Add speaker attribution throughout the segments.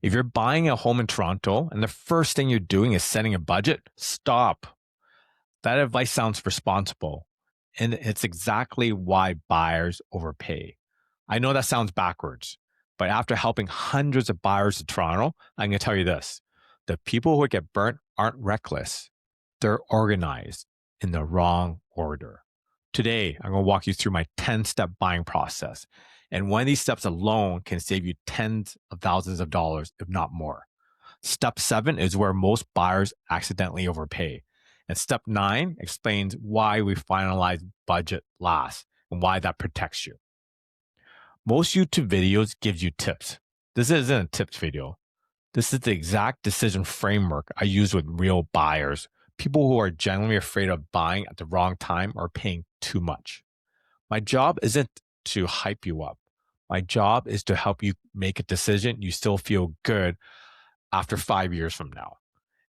Speaker 1: If you're buying a home in Toronto and the first thing you're doing is setting a budget, stop. That advice sounds responsible, and it's exactly why buyers overpay. I know that sounds backwards, but after helping hundreds of buyers in Toronto, I'm going to tell you this. The people who get burnt aren't reckless. They're organized in the wrong order. Today, I'm going to walk you through my 10-step buying process. And one of these steps alone can save you tens of thousands of dollars, if not more. Step 7 is where most buyers accidentally overpay. And step 9 explains why we finalize budget last and why that protects you. Most YouTube videos gives you tips. This isn't a tips video. This is the exact decision framework I use with real buyers, people who are genuinely afraid of buying at the wrong time or paying too much. My job isn't to hype you up. My job is to help you make a decision you still feel good after 5 years from now.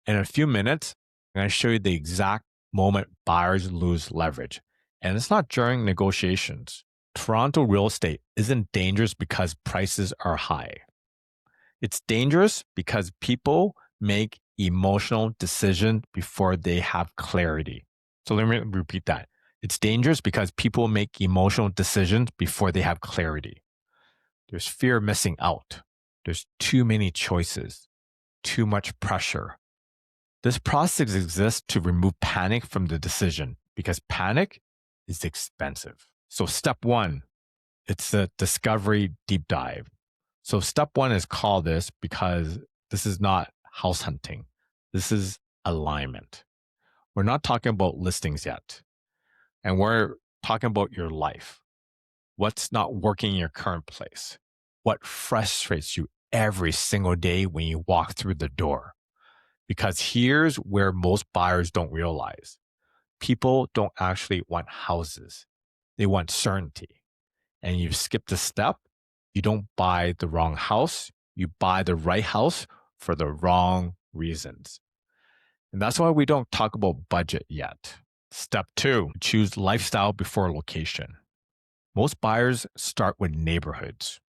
Speaker 1: In a few minutes, I'm going to show you the exact moment buyers lose leverage. And it's not during negotiations. Toronto real estate isn't dangerous because prices are high. It's dangerous because people make emotional decisions before they have clarity. So let me repeat that. It's dangerous because people make emotional decisions before they have clarity. There's fear of missing out. There's too many choices, too much pressure. This process exists to remove panic from the decision because panic is expensive. So step 1, it's a discovery deep dive. So step 1 is called this because this is not house hunting. This is alignment. We're not talking about listings yet. And we're talking about your life. What's not working in your current place? What frustrates you every single day when you walk through the door? Because here's where most buyers don't realize. People don't actually want houses. They want certainty. And you skip the step, you don't buy the wrong house. You buy the right house for the wrong reasons. And that's why we don't talk about budget yet. Step 2, choose lifestyle before location. Most buyers start with neighborhoods.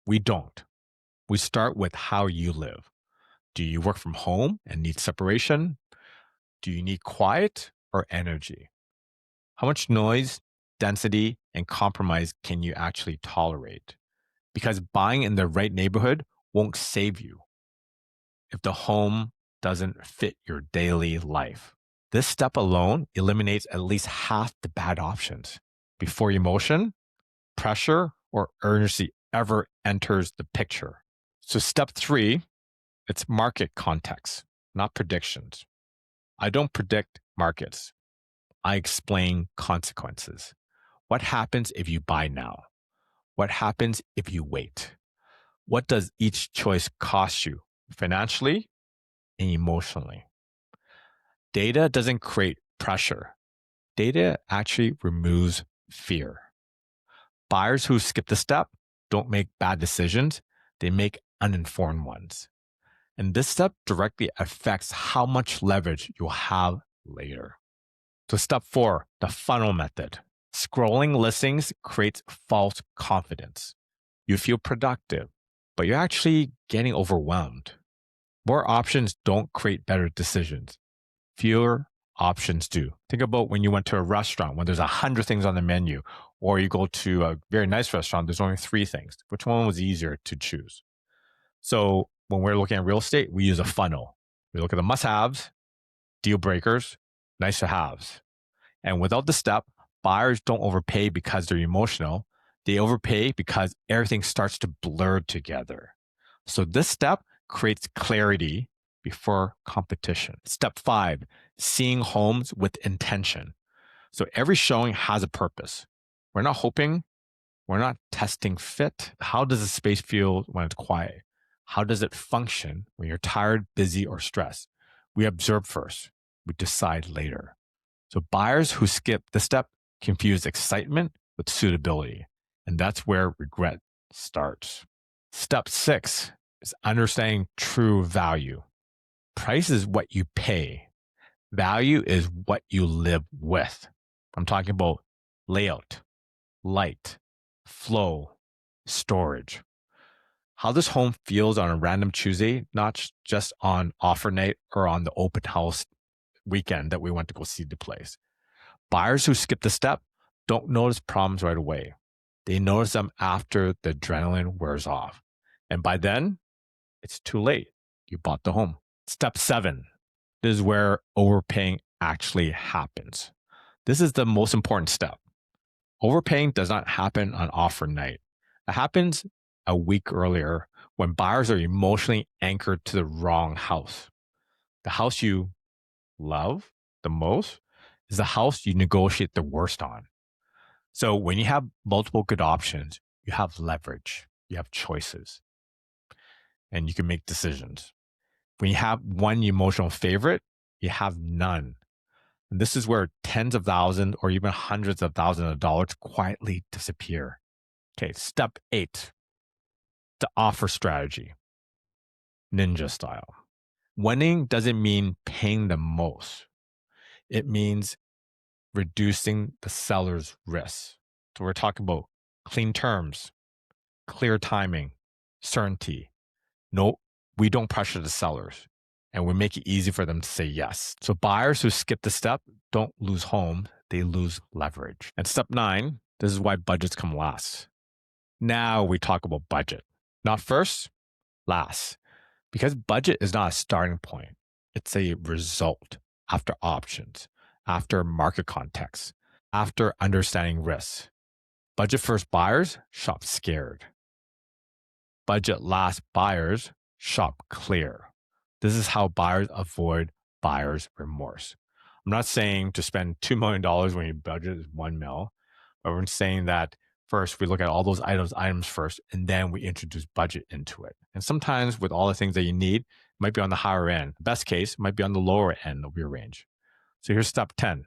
Speaker 1: We don't. We start with how you live. Do you work from home and need separation? Do you need quiet or energy? How much noise, density, and compromise can you actually tolerate? Because buying in the right neighborhood won't save you if the home doesn't fit your daily life. This step alone eliminates at least half the bad options before emotion, pressure, or urgency ever enters the picture. So step 3, it's market context, not predictions. I don't predict markets. I explain consequences. What happens if you buy now? What happens if you wait? What does each choice cost you financially and emotionally? Data doesn't create pressure. Data actually removes fear. Buyers who skip the step don't make bad decisions. They make uninformed ones. And this step directly affects how much leverage you'll have later. So step 4, the funnel method. Scrolling listings creates false confidence. You feel productive, but you're actually getting overwhelmed. More options don't create better decisions. Fewer options do. Think about when you went to a restaurant when there's 100 things on the menu, or you go to a very nice restaurant, there's only 3 things. Which one was easier to choose? So when we're looking at real estate, we use a funnel. We look at the must-haves, deal breakers, nice to haves. And without the step, buyers don't overpay because they're emotional. They overpay because everything starts to blur together. So this step creates clarity before competition. Step 5, seeing homes with intention. So every showing has a purpose. We're not hoping, we're not testing fit. How does the space feel when it's quiet? How does it function when you're tired, busy, or stressed? We observe first. We decide later. So buyers who skip the step confuse excitement with suitability. And that's where regret starts. Step 6 is understanding true value. Price is what you pay. Value is what you live with. I'm talking about layout, light, flow, storage. how this home feels on a random Tuesday, not just on offer night or on the open house weekend that we went to go see the place. Buyers who skip the step don't notice problems right away. They notice them after the adrenaline wears off. And by then, it's too late. You bought the home. Step 7. This is where overpaying actually happens. This is the most important step. Overpaying does not happen on offer night. It happens a week earlier when buyers are emotionally anchored to the wrong house. The house you love the most is the house you negotiate the worst on. So when you have multiple good options, you have leverage, you have choices, and you can make decisions. When you have one emotional favorite, you have none. And this is where tens of thousands or even hundreds of thousands of dollars quietly disappear. Okay, step 8, the offer strategy, ninja style. Winning doesn't mean paying the most. It means reducing the seller's risk. So we're talking about clean terms, clear timing, certainty. No, we don't pressure the sellers and we make it easy for them to say yes. So buyers who skip the step don't lose home, they lose leverage. And step 9, this is why budgets come last. Now we talk about budget. Not first, last. Because budget is not a starting point. It's a result after options, after market context, after understanding risks. Budget first buyers shop scared. Budget last buyers shop clear. This is how buyers avoid buyer's remorse. I'm not saying to spend $2 million when your budget is $1 million, but we're saying that first we look at all those items first, and then we introduce budget into it. And sometimes with all the things that you need, it might be on the higher end. Best case might be on the lower end of your range. So here's step 10,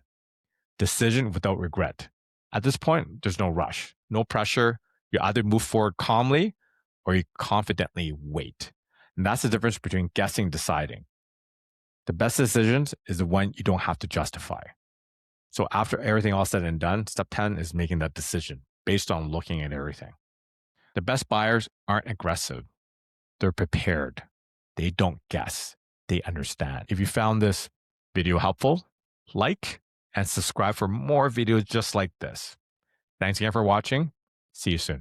Speaker 1: decision without regret. At this point, there's no rush, no pressure. You either move forward calmly or you confidently wait. And that's the difference between guessing and deciding. The best decisions is the one you don't have to justify. So after everything all said and done, step 10 is making that decision based on looking at everything. The best buyers aren't aggressive. They're prepared. They don't guess. They understand. If you found this video helpful, like and subscribe for more videos just like this. Thanks again for watching. See you soon.